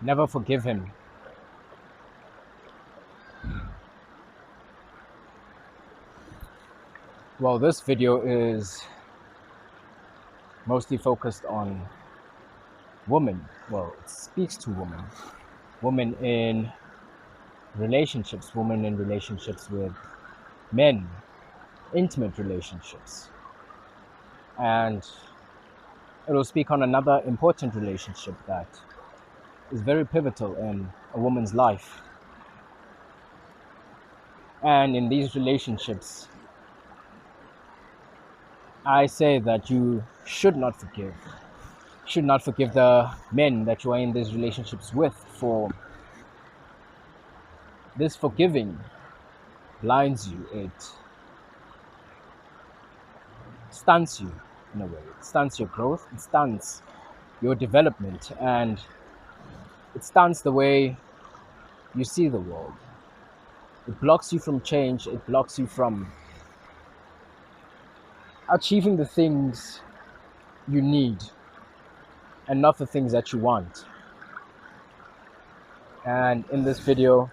never forgive him. Well, this video is mostly focused on women. Well, it speaks to women. Women in relationships, women in relationships with men, intimate relationships. And it will speak on another important relationship that is very pivotal in a woman's life. And in these relationships, I say that you should not forgive. Should not forgive the men that you are in these relationships with, for this forgiving blinds you. It stunts you in a way. It stunts your growth. It stunts your development, and it stunts the way you see the world. It blocks you from change. It blocks you from achieving the things you need and not the things that you want. And in this video,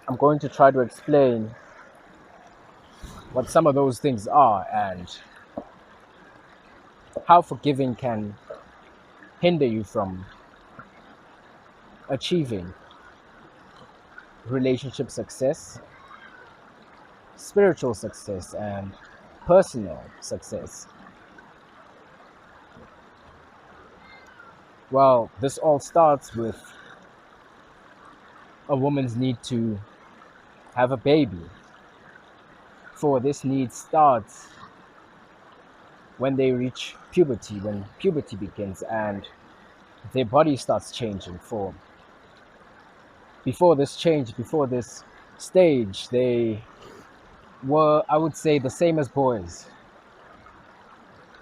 I'm going to try to explain what some of those things are and how forgiving can hinder you from achieving relationship success, spiritual success, and personal success. Well, this all starts with a woman's need to have a baby. For this need starts when they reach puberty, when puberty begins and their body starts changing. For before this change, before this stage, they were, I would say, the same as boys.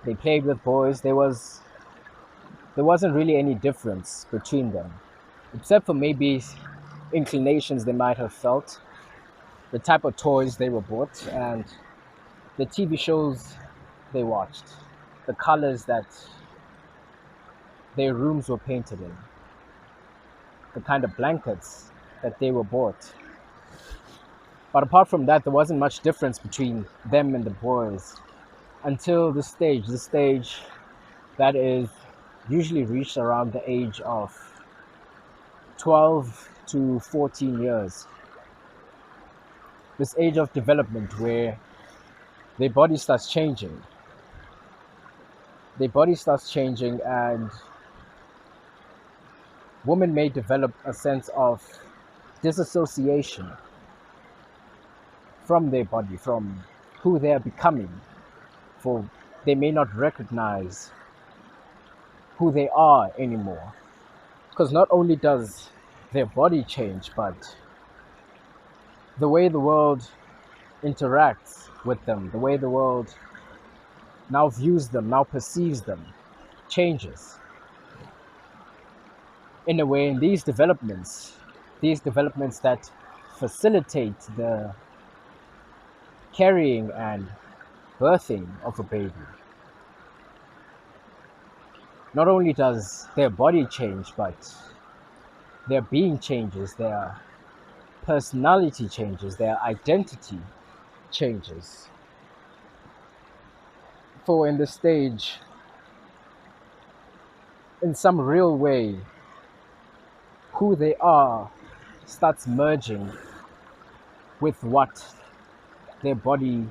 They played with boys. There wasn't really any difference between them, except for maybe inclinations they might have felt, the type of toys they were bought, and the TV shows they watched, the colors that their rooms were painted in, the kind of blankets that they were bought. But apart from that, there wasn't much difference between them and the boys until the stage that is usually reached around the age of 12 to 14 years. This age of development where their body starts changing. Their body starts changing, and women may develop a sense of disassociation from their body, from who they are becoming, for they may not recognize who they are anymore. Because not only does their body change, but the way the world interacts with them, the way the world now views them, now perceives them, changes. In a way, in these developments that facilitate the carrying and birthing of a baby, not only does their body change, but their being changes, their personality changes, their identity changes. For in this stage, in some real way, who they are starts merging with what their body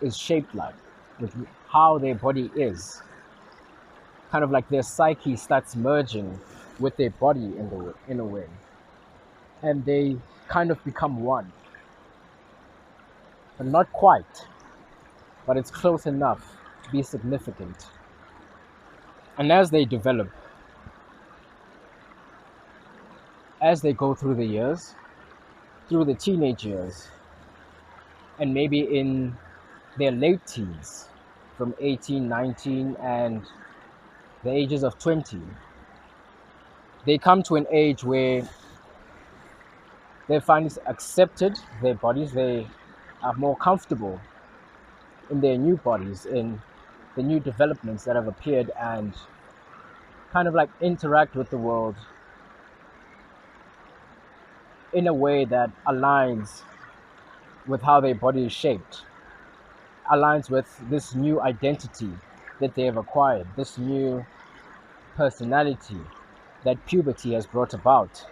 is shaped like, with how their body is. Kind of like their psyche starts merging with their body in a way. And they kind of become one. But not quite, but it's close enough to be significant. And as they develop, as they go through the years, through the teenage years, and maybe in their late teens, from 18, 19, and the ages of 20, they come to an age where they finally accepted their bodies. They are more comfortable in their new bodies, in the new developments that have appeared, and kind of like interact with the world in a way that aligns with how their body is shaped, aligns with this new identity that they have acquired, this new personality that puberty has brought about.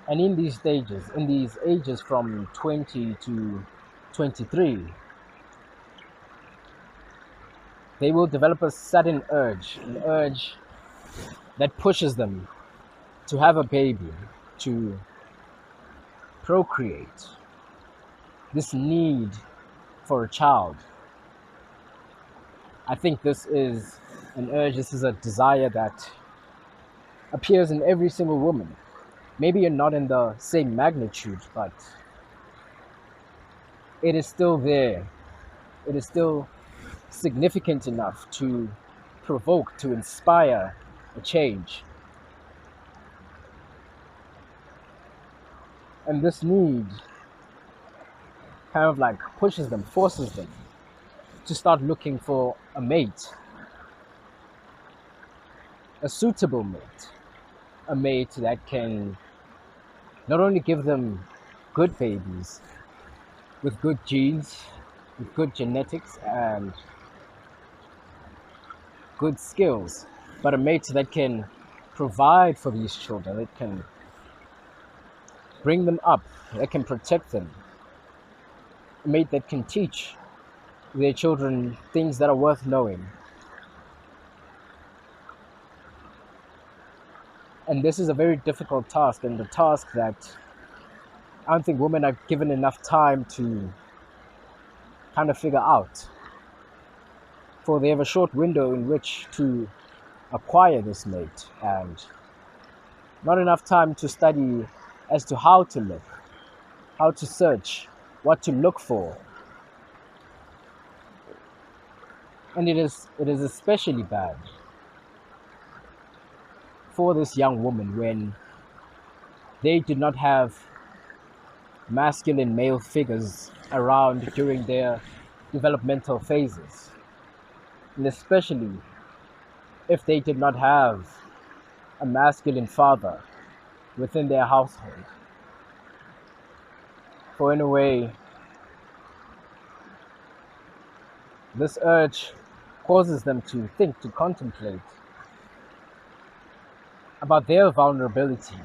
And in these stages, in these ages from 20 to 23, they will develop a sudden urge, an urge that pushes them to have a baby, to procreate, this need for a child. I think this is an urge, this is a desire that appears in every single woman. Maybe not in the same magnitude, but it is still there. It is still significant enough to provoke, to inspire a change. And this need kind of like pushes them, forces them to start looking for a mate, a suitable mate, a mate that can not only give them good babies with good genes, with good genetics and good skills, but a mate that can provide for these children, that can bring them up, that can protect them, a mate that can teach their children things that are worth knowing. And this is a very difficult task, and the task that I don't think women are given enough time to kind of figure out. For they have a short window in which to acquire this mate, and not enough time to study as to how to look, how to search, what to look for. And it is especially bad for this young woman when they do not have masculine male figures around during their developmental phases, and especially if they did not have a masculine father within their household. For in a way, this urge causes them to think, to contemplate about their vulnerability.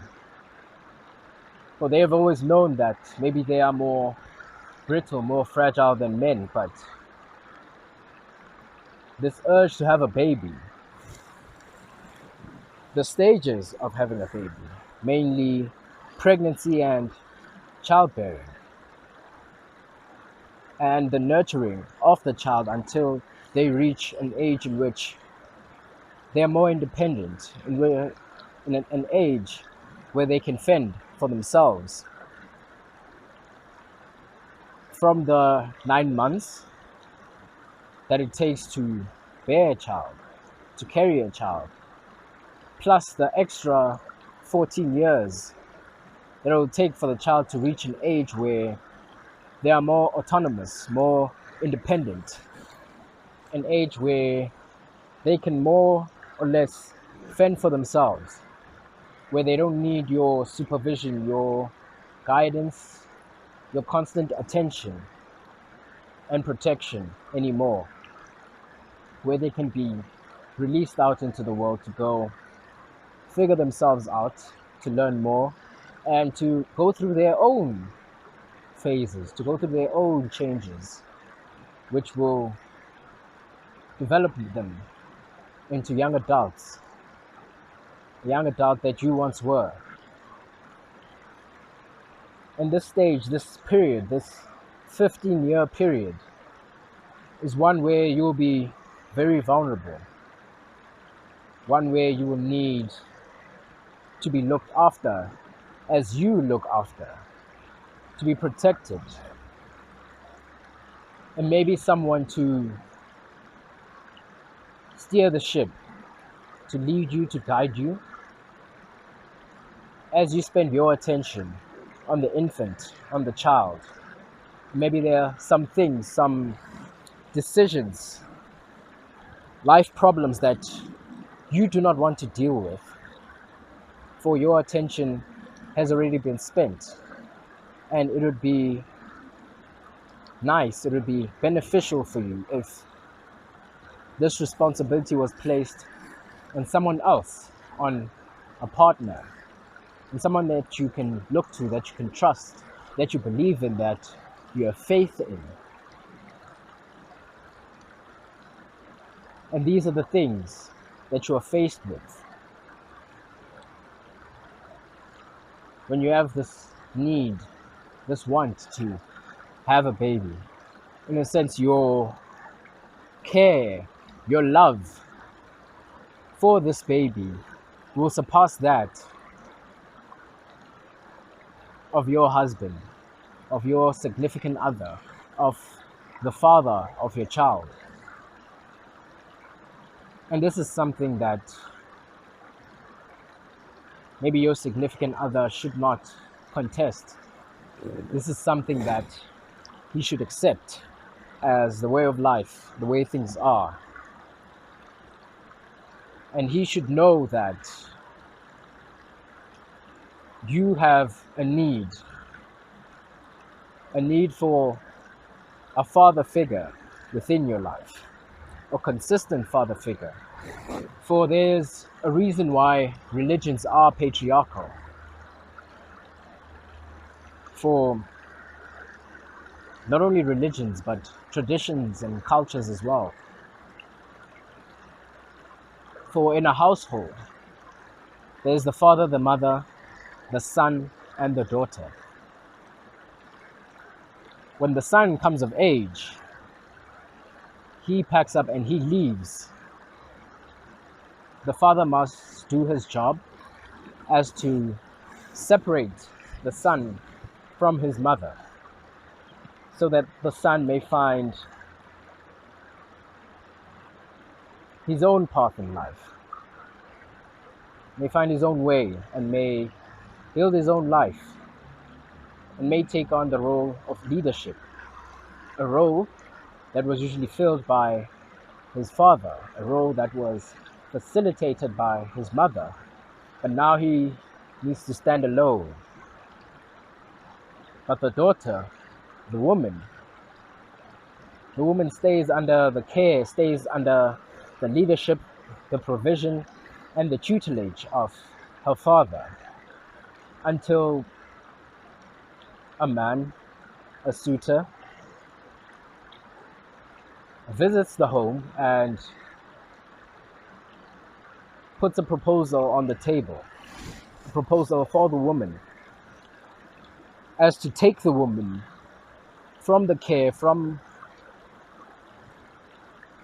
For they have always known that maybe they are more brittle, more fragile than men, but this urge to have a baby, the stages of having a baby, mainly pregnancy and childbearing, and the nurturing of the child until they reach an age in which they are more independent, in an age where they can fend for themselves. From the 9 months that it takes to bear a child, to carry a child, plus the extra 14 years that it will take for the child to reach an age where they are more autonomous, more independent, an age where they can more or less fend for themselves, where they don't need your supervision, your guidance, your constant attention and protection anymore, where they can be released out into the world to go figure themselves out, to learn more, and to go through their own phases, to go through their own changes, which will develop them into young adults, the young adult that you once were. And this stage, this period, this 15-year period, is one where you will be very vulnerable, one where you will need to be looked after as you look after, to be protected, and maybe someone to steer the ship, to lead you, to guide you as you spend your attention on the infant, on the child. Maybe there are some things, some decisions, life problems that you do not want to deal with. for your attention has already been spent, and it would be nice, it would be beneficial for you if this responsibility was placed on someone else, on a partner, and someone that you can look to, that you can trust, that you believe in, that you have faith in. And these are the things that you are faced with when you have this need, this want to have a baby. In a sense, your care, your love for this baby will surpass that of your husband, of your significant other, of the father of your child. And this is something that maybe your significant other should not contest. This is something that he should accept as the way of life, the way things are. And he should know that you have a need for a father figure within your life, a consistent father figure. For there's a reason why religions are patriarchal. For not only religions, but traditions and cultures as well. For in a household, there's the father, the mother, the son, and the daughter. When the son comes of age, he packs up and he leaves. The father must do his job as to separate the son from his mother, so that the son may find his own path in life, may find his own way, and may build his own life, and may take on the role of leadership, a role that was usually filled by his father, a role that was facilitated by his mother, but now he needs to stand alone. But the daughter, the woman stays under the care, stays under the leadership, the provision, and the tutelage of her father until a man, a suitor, visits the home and puts a proposal on the table, a proposal for the woman, as to take the woman from the care, from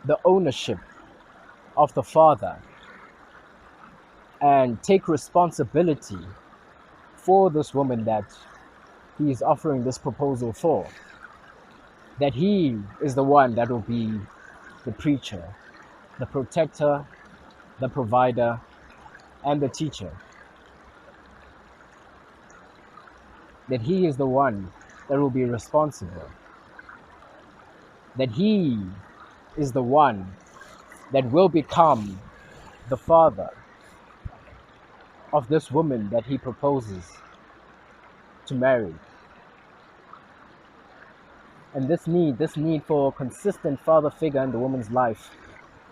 the ownership of the father, and take responsibility for this woman that he is offering this proposal for. That he is the one that will be the preacher, the protector, the provider, and the teacher. That he is the one that will be responsible. That he is the one that will become the father of this woman that he proposes to marry. And this need for a consistent father figure in the woman's life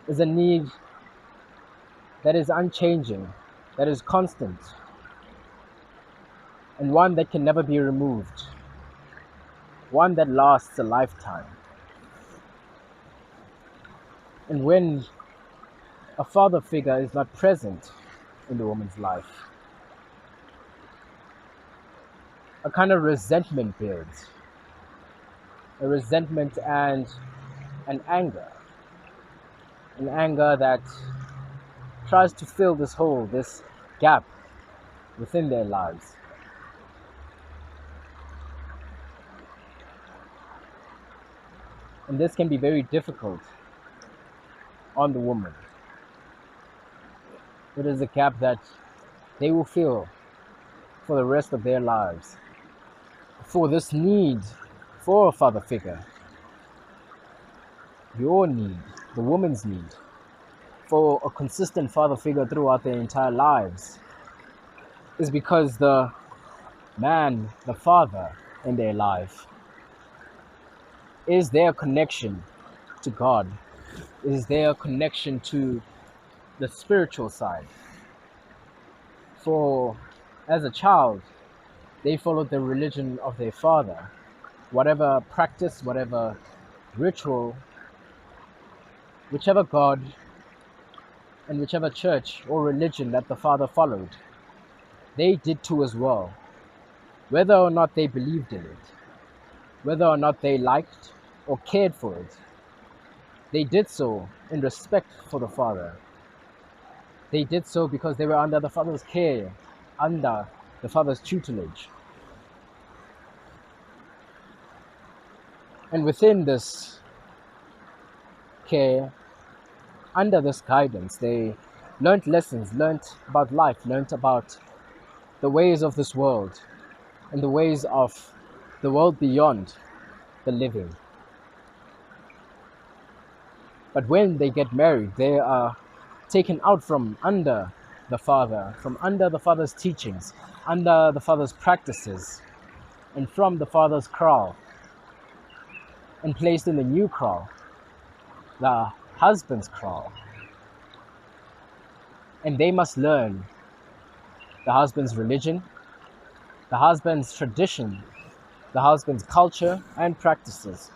is a need that is unchanging, that is constant, and one that can never be removed, one that lasts a lifetime. And when a father figure is not present in the woman's life, a kind of resentment builds, a resentment and an anger that tries to fill this hole, this gap within their lives. And this can be very difficult on the woman. It is a gap that they will feel for the rest of their lives. For this need for a father figure, your need, the woman's need for a consistent father figure throughout their entire lives, is because the man, the father in their life, is their connection to God, is their connection to the spiritual side. For as a child, they followed the religion of their father, whatever practice, whatever ritual, whichever God and whichever church or religion that the father followed, they did too as well, whether or not they believed in it, whether or not they liked or cared for it. They did so in respect for the father. They did so because they were under the father's care, under the father's tutelage. And within this care, under this guidance, they learnt lessons, learnt about life, learnt about the ways of this world and the ways of the world beyond the living. But when they get married, they are taken out from under the father, from under the father's teachings, under the father's practices, and from the father's kraal, and placed in the new kraal, the husband's kraal. And they must learn the husband's religion, the husband's tradition, the husband's culture and practices,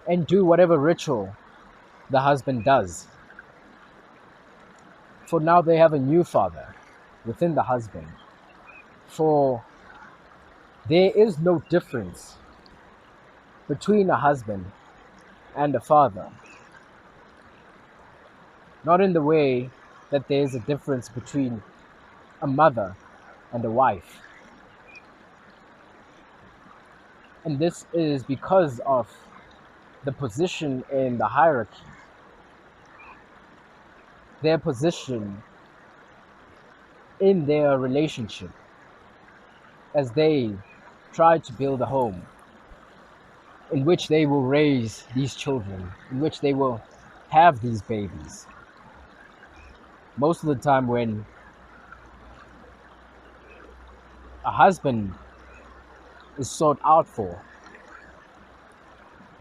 and do whatever ritual the husband does. For now they have a new father within the husband. For there is no difference between a husband and a father. Not in the way that there is a difference between a mother and a wife. And this is because of the position in the hierarchy, their position in their relationship as they try to build a home in which they will raise these children, in which they will have these babies. Most of the time when a husband is sought out for,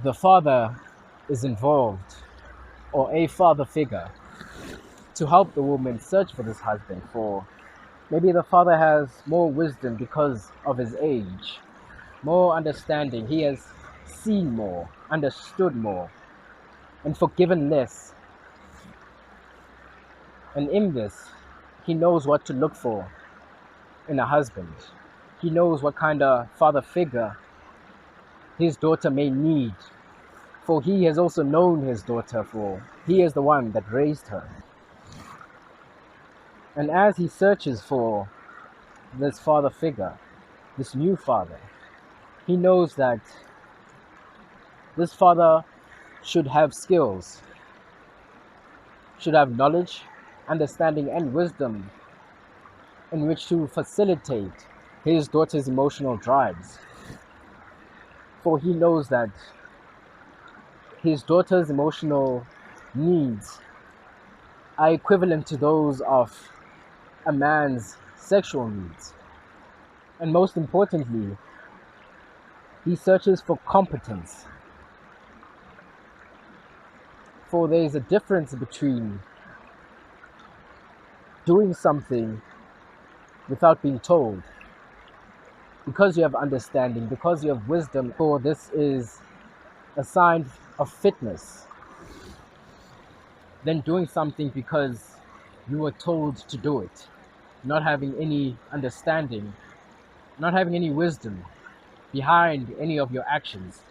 the father is involved, or a father figure, to help the woman search for this husband. For maybe the father has more wisdom because of his age, more understanding, he has seen more, understood more, and forgiven less. And in this, he knows what to look for in a husband. He knows what kind of father figure his daughter may need, for he has also known his daughter, for he is the one that raised her. And as he searches for this father figure, this new father, he knows that this father should have skills, should have knowledge, understanding, and wisdom in which to facilitate his daughter's emotional drives. For he knows that his daughter's emotional needs are equivalent to those of a man's sexual needs. And most importantly, he searches for competence. For there is a difference between doing something without being told, because you have understanding, because you have wisdom, for this is a sign of fitness, than doing something because you were told to do it, not having any understanding, not having any wisdom behind any of your actions,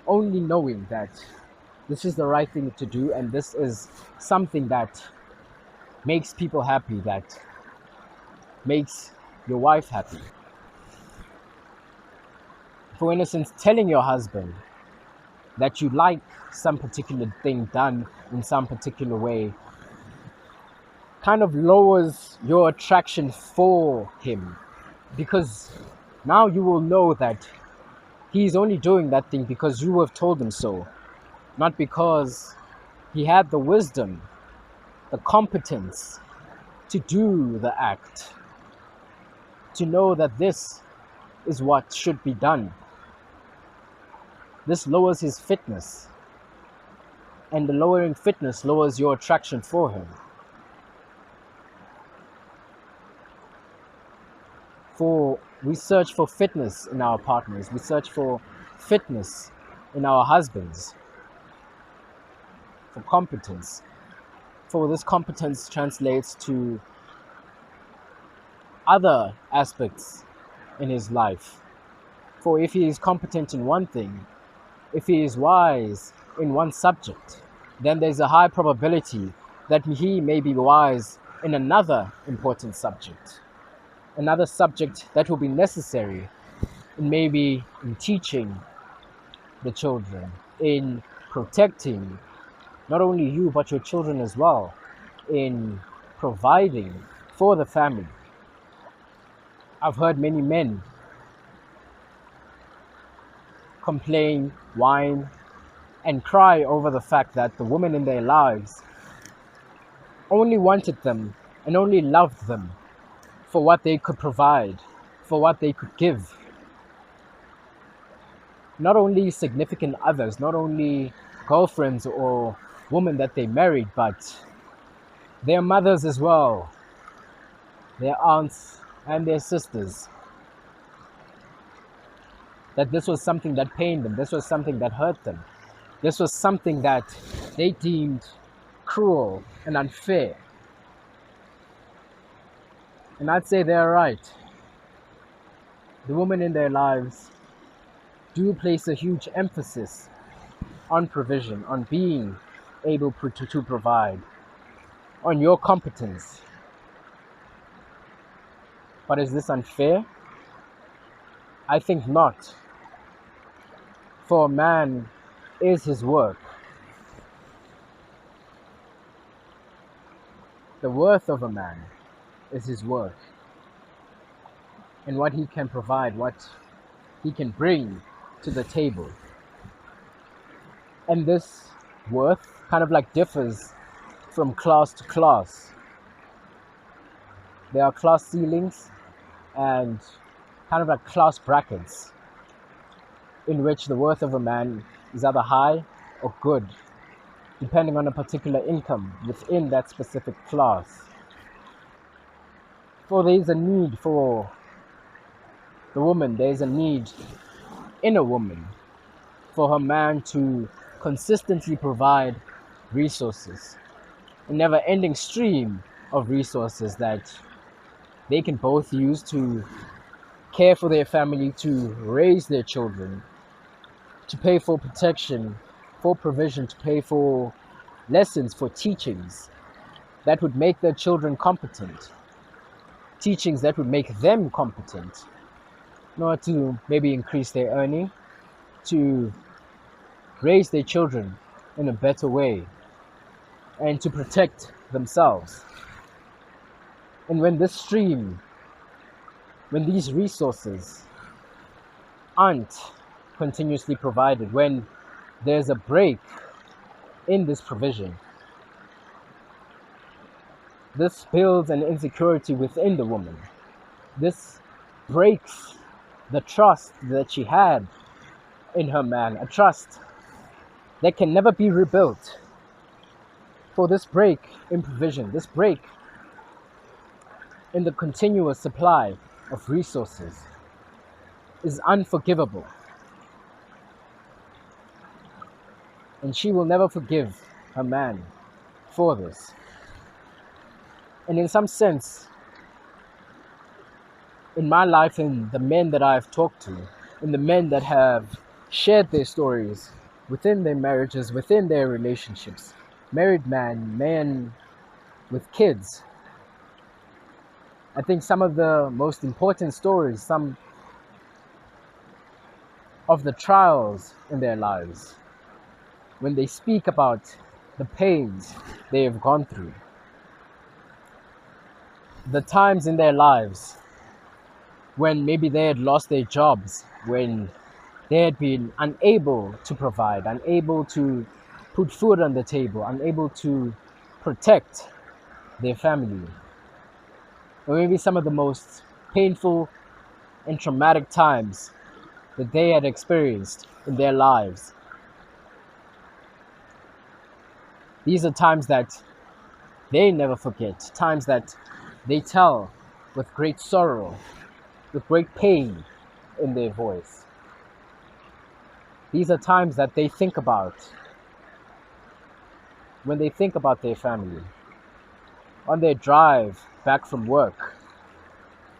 only knowing that this is the right thing to do and this is something that makes people happy, that makes your wife happy. For instance, telling your husband that you like some particular thing done in some particular way kind of lowers your attraction for him, because now you will know that he's only doing that thing because you have told him so, not because he had the wisdom, the competence, to do the act, to know that this is what should be done. This lowers his fitness, and the lowering fitness lowers your attraction for him. For we search for fitness in our partners, we search for fitness in our husbands, for competence. For this competence translates to other aspects in his life. For if he is competent in one thing, if he is wise in one subject, then there's a high probability that he may be wise in another important subject. Another subject that will be necessary in maybe in teaching the children, in protecting not only you but your children as well, in providing for the family. I've heard many men complain, whine, and cry over the fact that the woman in their lives only wanted them and only loved them for what they could provide, for what they could give. Not only significant others, not only girlfriends or women that they married, but their mothers as well, their aunts and their sisters. That this was something that pained them, this was something that hurt them, this was something that they deemed cruel and unfair. And I'd say they're right. The women in their lives do place a huge emphasis on provision, on being able to provide, on your competence. But is this unfair? I think not. For a man is his work. The worth of a man is his work, and what he can provide, what he can bring to the table. And this worth kind of like differs from class to class. There are class ceilings and kind of like class brackets in which the worth of a man is either high or good, depending on a particular income within that specific class. For there is a need for the woman, there is a need in a woman for her man to consistently provide resources, a never-ending stream of resources that they can both use to care for their family, to raise their children, to pay for protection, for provision, to pay for lessons, for teachings that would make their children competent, teachings that would make them competent, in order to maybe increase their earning, to raise their children in a better way, and to protect themselves. And when this stream, when these resources aren't continuously provided, when there's a break in this provision, this builds an insecurity within the woman. This breaks the trust that she had in her man, a trust that can never be rebuilt. For this break in provision, this break in the continuous supply of resources is unforgivable. And she will never forgive her man for this. And in some sense, in my life, in the men that I've talked to, in the men that have shared their stories within their marriages, within their relationships, married men with kids, I think some of the most important stories, some of the trials in their lives, when they speak about the pains they have gone through, the times in their lives when maybe they had lost their jobs, when they had been unable to provide, unable to put food on the table, unable to protect their family. or maybe some of the most painful and traumatic times that they had experienced in their lives. These are times that they never forget, times that they tell with great sorrow, with great pain in their voice. These are times that they think about when they think about their family, on their drive back from work,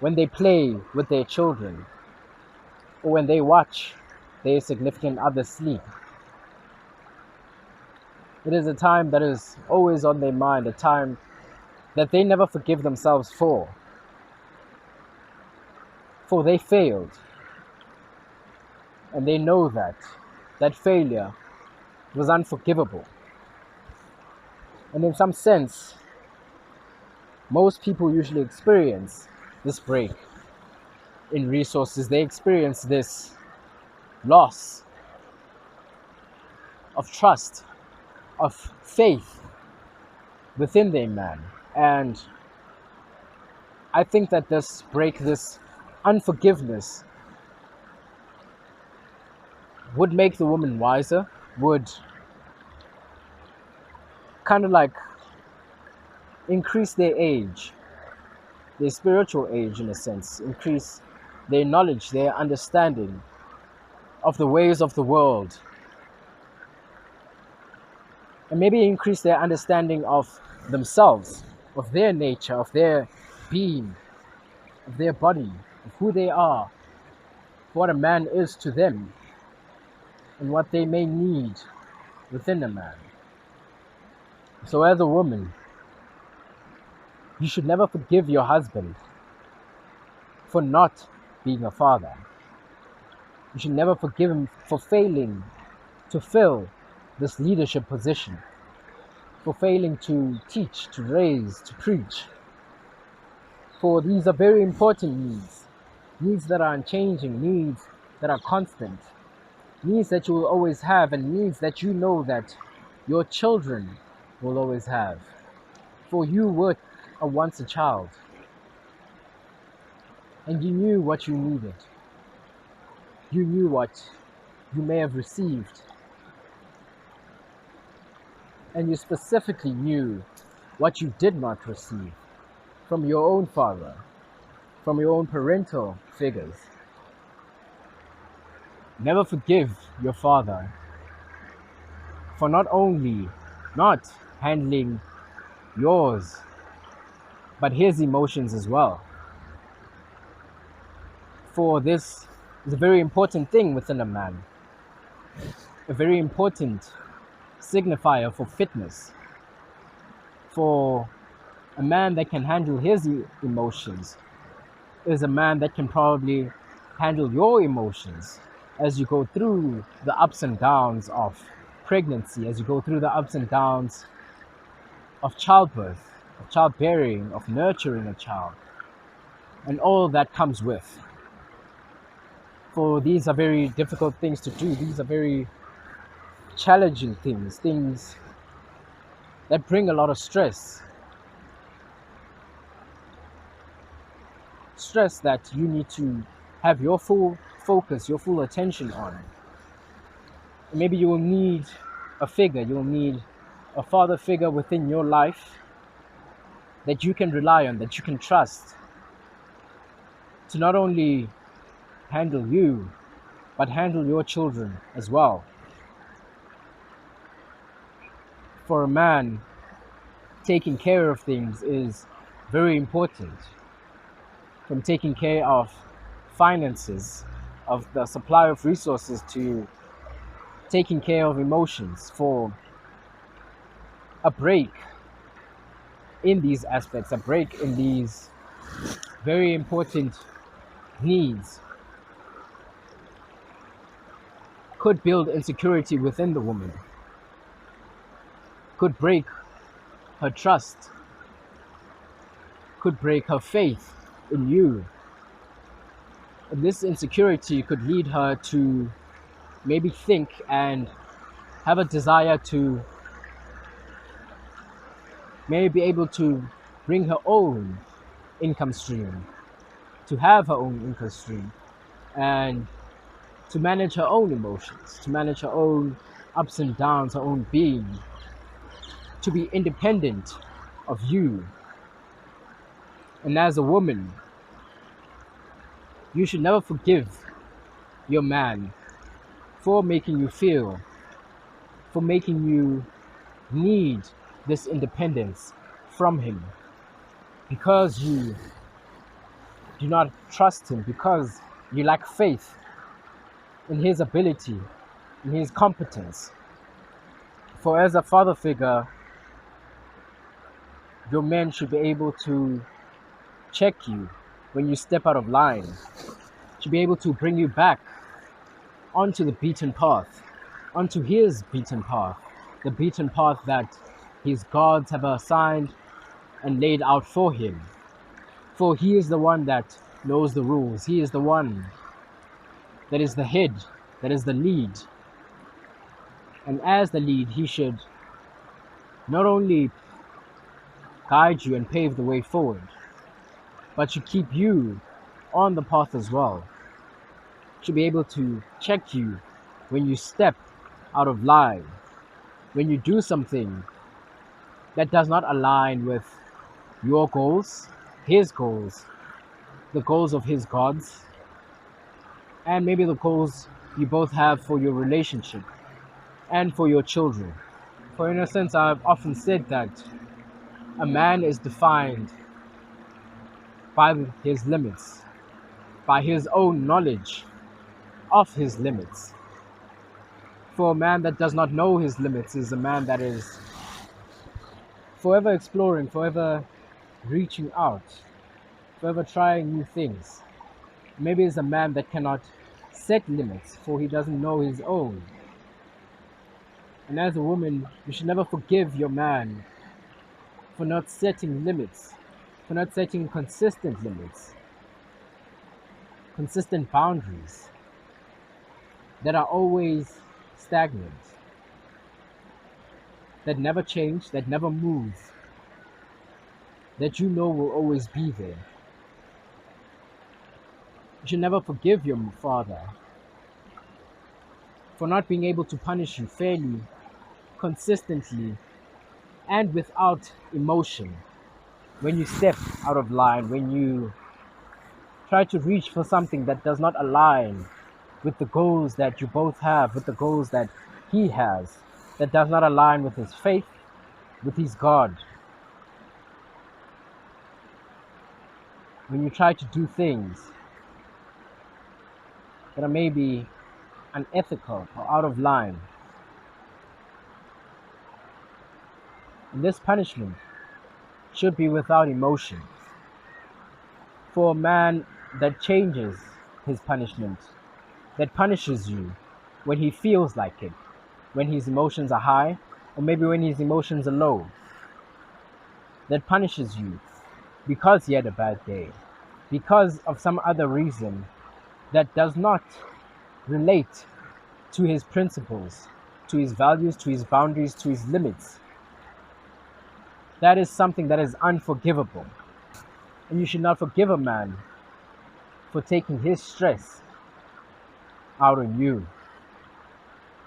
when they play with their children, or when they watch their significant other sleep. It is a time that is always on their mind, a time that they never forgive themselves for they failed, and they know that failure was unforgivable. And in some sense, most people usually experience this break in resources. They experience this loss of trust, of faith within their man. And I think that this break, this unforgiveness, would make the woman wiser, would kind of like increase their age, their spiritual age in a sense, increase their knowledge, their understanding of the ways of the world, and maybe increase their understanding of themselves, of their nature, of their being, of their body, of who they are, what a man is to them, and what they may need within a man. So as a woman, you should never forgive your husband for not being a father. You should never forgive him for failing to fill this leadership position, for failing to teach, to raise, to preach. For these are very important needs that are unchanging, needs that are constant, needs that you will always have, and needs that you know that your children will always have. For you were once a child, and you knew what you needed. You knew what you may have received, and you specifically knew what you did not receive from your own father, from your own parental figures. Never forgive your father for not only not handling yours, but his emotions as well. For this is a very important thing within a man, a very important signifier for fitness. For a man that can handle his emotions is a man that can probably handle your emotions as you go through the ups and downs of pregnancy, as you go through the ups and downs of childbirth, of childbearing, of nurturing a child, and all that comes with. For these are very difficult things to do. These are very challenging things that bring a lot of stress. Stress that you need to have your full focus, your full attention on. Maybe you will need a figure, you will need a father figure within your life that you can rely on, that you can trust, to not only handle you, but handle your children as well. For a man, taking care of things is very important. From taking care of finances, of the supply of resources, to taking care of emotions, for a break in these aspects, a break in these very important needs could build insecurity within the woman, could break her trust, could break her faith in you. And this insecurity could lead her to maybe think and have a desire to maybe be able to bring her own income stream, to have her own income stream, and to manage her own emotions, to manage her own ups and downs, her own being, to be independent of you. And as a woman, you should never forgive your man for making you feel, for making you need this independence from him, because you do not trust him, because you lack faith in his ability, in his competence. For as a father figure, your man should be able to check you when you step out of line, should be able to bring you back onto the beaten path, onto his beaten path, the beaten path that his gods have assigned and laid out for him. For he is the one that knows the rules. He is the one that is the head, that is the lead. And as the lead, he should not only guide you and pave the way forward, but should keep you on the path as well. Should be able to check you when you step out of line, when you do something that does not align with your goals, his goals, the goals of his gods, and maybe the goals you both have for your relationship and for your children. For in a sense, I've often said that a man is defined by his limits, by his own knowledge of his limits. For a man that does not know his limits is a man that is forever exploring, forever reaching out, forever trying new things. Maybe it's a man that cannot set limits, for he doesn't know his own. And as a woman, you should never forgive your man for not setting limits, for not setting consistent limits, consistent boundaries that are always stagnant, that never change, that never move, that you know will always be there. You should never forgive your father for not being able to punish you fairly, consistently, and without emotion when you step out of line, when you try to reach for something that does not align with the goals that you both have, with the goals that he has, that does not align with his faith, with his God. When you try to do things that are maybe unethical or out of line, and this punishment should be without emotion. For a man that changes his punishment, that punishes you when he feels like it, when his emotions are high, or maybe when his emotions are low, that punishes you because he had a bad day, because of some other reason that does not relate to his principles, to his values, to his boundaries, to his limits. That is something that is unforgivable. And you should not forgive a man for taking his stress out on you.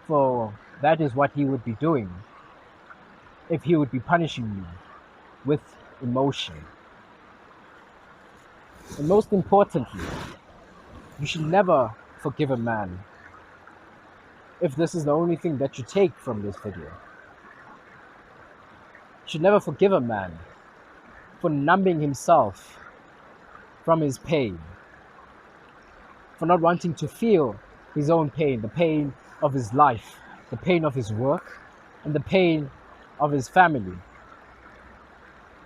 For that is what he would be doing if he would be punishing you with emotion. And most importantly, you should never forgive a man if this is the only thing that you take from this video. You should never forgive a man for numbing himself from his pain, for not wanting to feel his own pain, the pain of his life, the pain of his work, and the pain of his family.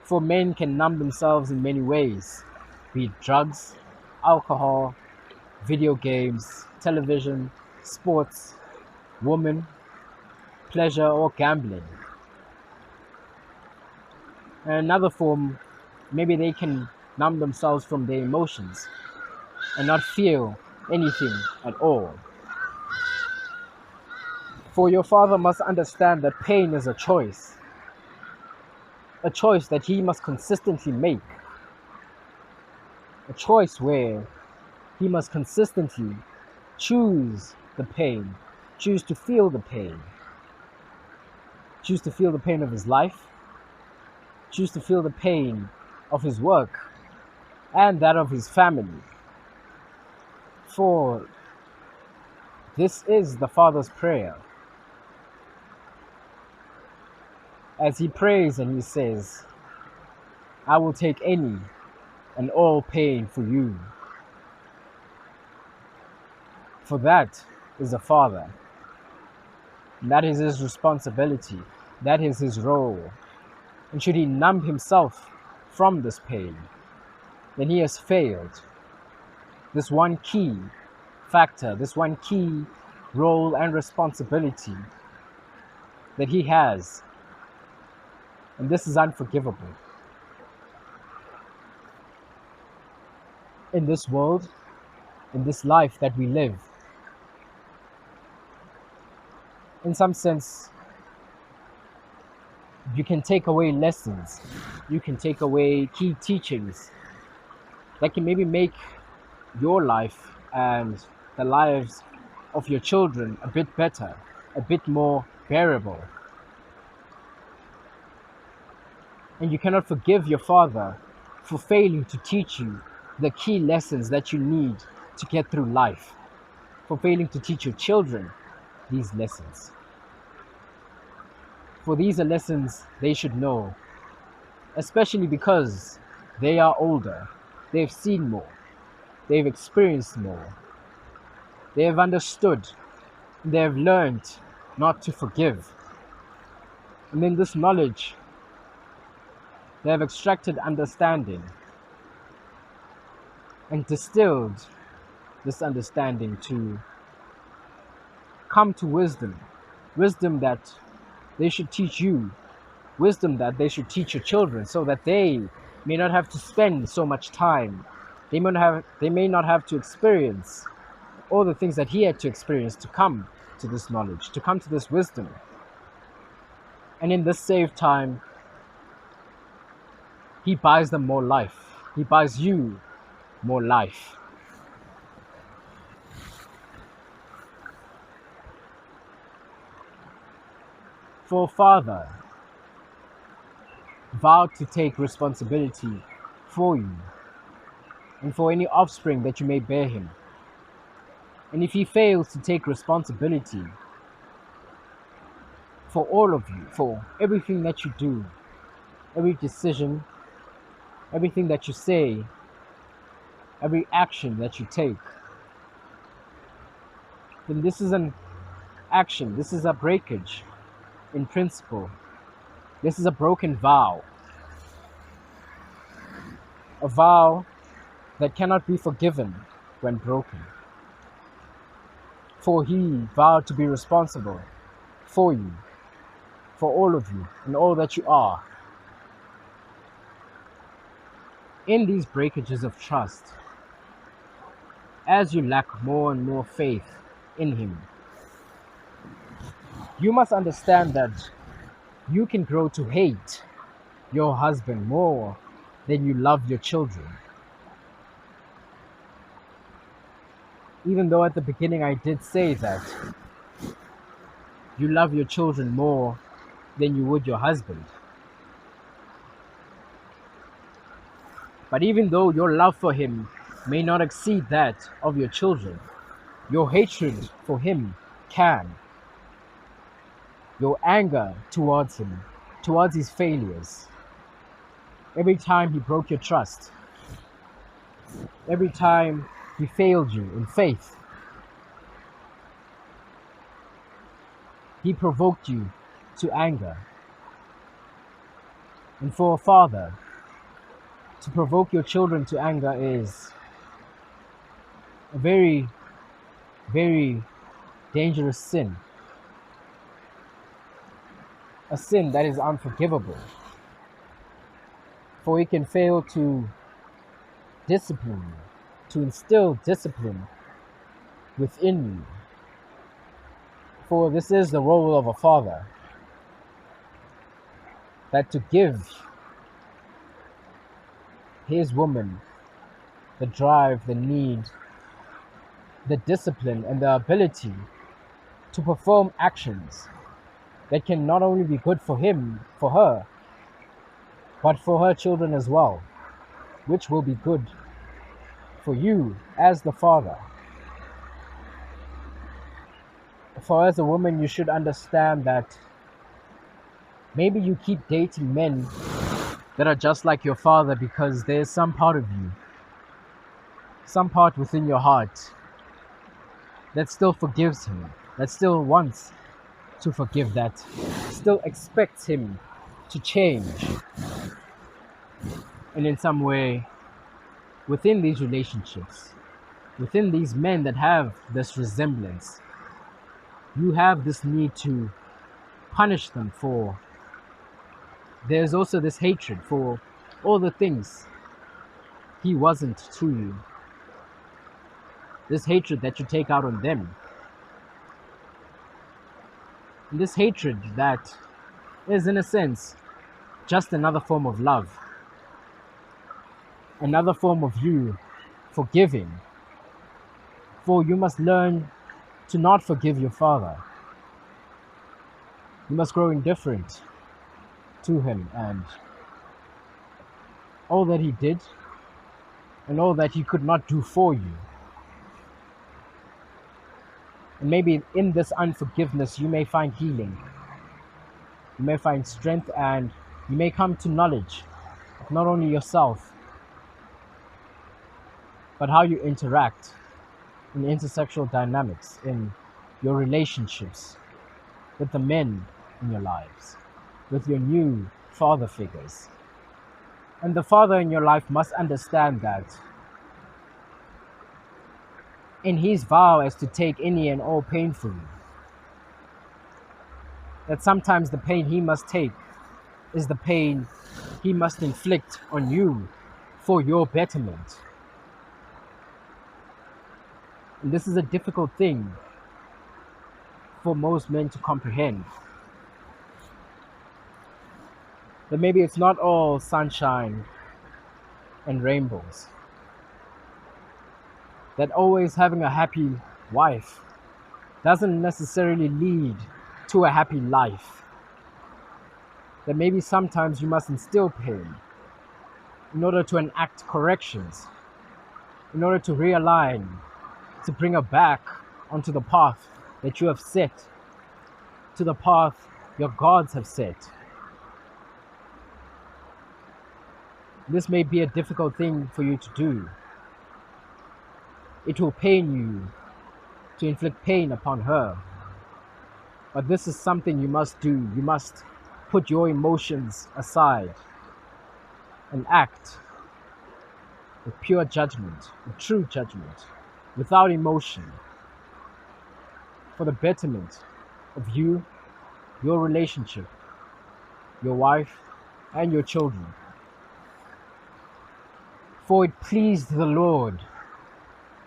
For men can numb themselves in many ways, be it drugs, alcohol, video games, television, sports, women, pleasure, or gambling. And another form, maybe they can numb themselves from their emotions and not feel anything at all. For your father must understand that pain is a choice that he must consistently make. a choice where he must consistently choose the pain, choose to feel the pain, choose to feel the pain of his life, choose to feel the pain of his work and that of his family. For this is the Father's prayer. As he prays and he says, I will take any and all pain for you. For that is a father. And that is his responsibility. That is his role. And should he numb himself from this pain, then he has failed. This one key factor, this one key role and responsibility that he has. And this is unforgivable. In this world, in this life that we live, in some sense, you can take away lessons, you can take away key teachings that can maybe make your life and the lives of your children a bit better, a bit more bearable. And you cannot forgive your father for failing to teach you the key lessons that you need to get through life, for failing to teach your children these lessons. For these are lessons they should know, especially because they are older, they've seen more, they've experienced more, they have understood, they have learned not to forgive. And in this knowledge, they have extracted understanding and distilled this understanding to come to wisdom, wisdom that they should teach you, wisdom that they should teach your children, so that they may not have to spend so much time. They may not have to experience all the things that he had to experience to come to this knowledge, to come to this wisdom. And in this saved time, he buys them more life. He buys you more life. For a father vowed to take responsibility for you and for any offspring that you may bear him. And if he fails to take responsibility for all of you, for everything that you do, every decision, everything that you say, every action that you take, then this is an action, this is a breakage in principle. This is a broken vow. A vow that cannot be forgiven when broken. For he vowed to be responsible for you, for all of you, and all that you are. In these breakages of trust, as you lack more and more faith in him, you must understand that you can grow to hate your husband more than you love your children. Even though at the beginning I did say that you love your children more than you would your husband. But even though your love for him may not exceed that of your children, your hatred for him can. Your anger towards him, towards his failures, every time he broke your trust, every time he failed you in faith, he provoked you to anger. And for a father, to provoke your children to anger is a very, very dangerous sin. A sin that is unforgivable. For he can fail to discipline you, to instill discipline within you. For this is the role of a father, that to give his woman the drive, the need, the discipline, and the ability to perform actions that can not only be good for him, for her, but for her children as well, which will be good for you as the father. For as a woman, you should understand that maybe you keep dating men that are just like your father because there's some part of you, some part within your heart that still forgives him, that still wants to forgive, that still expects him to change. And in some way, within these relationships, within these men that have this resemblance, you have this need to punish them for. There's also this hatred for all the things he wasn't to you. This hatred that you take out on them. And this hatred that is, in a sense, just another form of love. Another form of you forgiving. For you must learn to not forgive your father. You must grow indifferent to him and all that he did and all that he could not do for you. And maybe in this unforgiveness, you may find healing. You may find strength, and you may come to knowledge of not only yourself, but how you interact in intersexual dynamics, in your relationships with the men in your lives, with your new father figures. And the father in your life must understand that in his vow as to take any and all pain for you, that sometimes the pain he must take is the pain he must inflict on you for your betterment. And this is a difficult thing for most men to comprehend. That maybe it's not all sunshine and rainbows. That always having a happy wife doesn't necessarily lead to a happy life. That maybe sometimes you must instill pain in order to enact corrections, in order to realign, to bring her back onto the path that you have set, to the path your gods have set. This may be a difficult thing for you to do. It will pain you to inflict pain upon her. But this is something you must do. You must put your emotions aside and act with pure judgment, with true judgment, without emotion, for the betterment of you, your relationship, your wife, and your children. For it pleased the Lord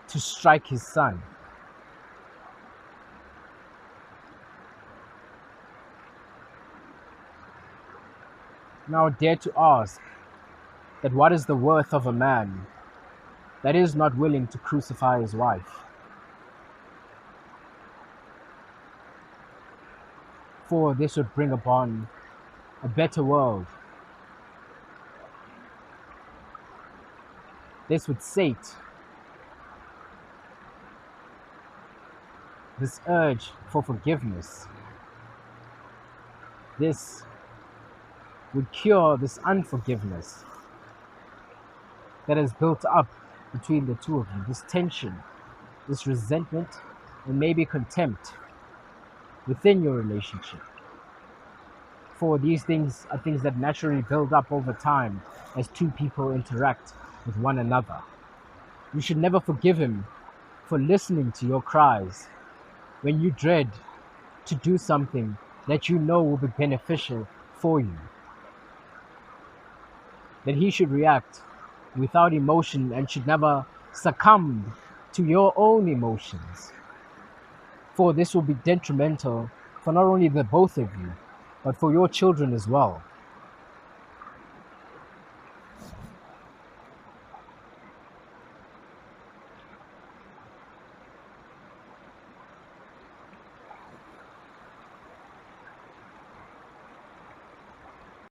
to strike his son. Now dare to ask that what is the worth of a man that is not willing to crucify his wife? For this would bring upon a better world. This would sate this urge for forgiveness. This would cure this unforgiveness that is built up between the two of you, this tension, this resentment, and maybe contempt within your relationship. For these things are things that naturally build up over time as two people interact with one another. You should never forgive him for listening to your cries when you dread to do something that you know will be beneficial for you. That he should react without emotion and should never succumb to your own emotions. For this will be detrimental for not only the both of you, but for your children as well.